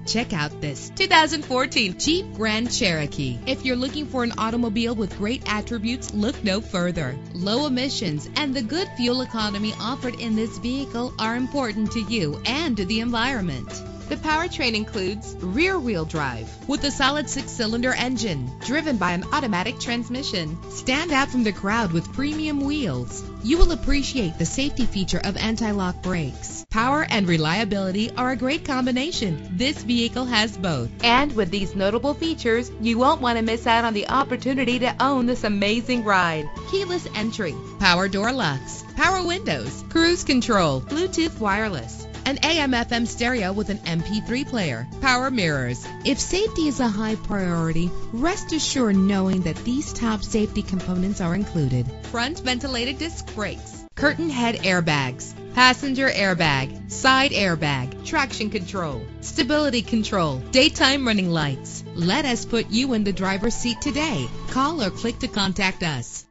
Check out this 2014 Jeep Grand Cherokee. If you're looking for an automobile with great attributes, look no further. Low emissions and the good fuel economy offered in this vehicle are important to you and to the environment. The powertrain includes rear-wheel drive with a solid 6-cylinder engine driven by an automatic transmission. Stand out from the crowd with premium wheels. You will appreciate the safety feature of anti-lock brakes. Power and reliability are a great combination. This vehicle has both. And with these notable features, you won't want to miss out on the opportunity to own this amazing ride. Keyless entry, power door locks, power windows, cruise control, Bluetooth wireless, an AM/FM stereo with an MP3 player, power mirrors. If safety is a high priority, rest assured knowing that these top safety components are included. Front ventilated disc brakes, curtain head airbags, passenger airbag, side airbag, traction control, stability control, daytime running lights. Let us put you in the driver's seat today. Call or click to contact us.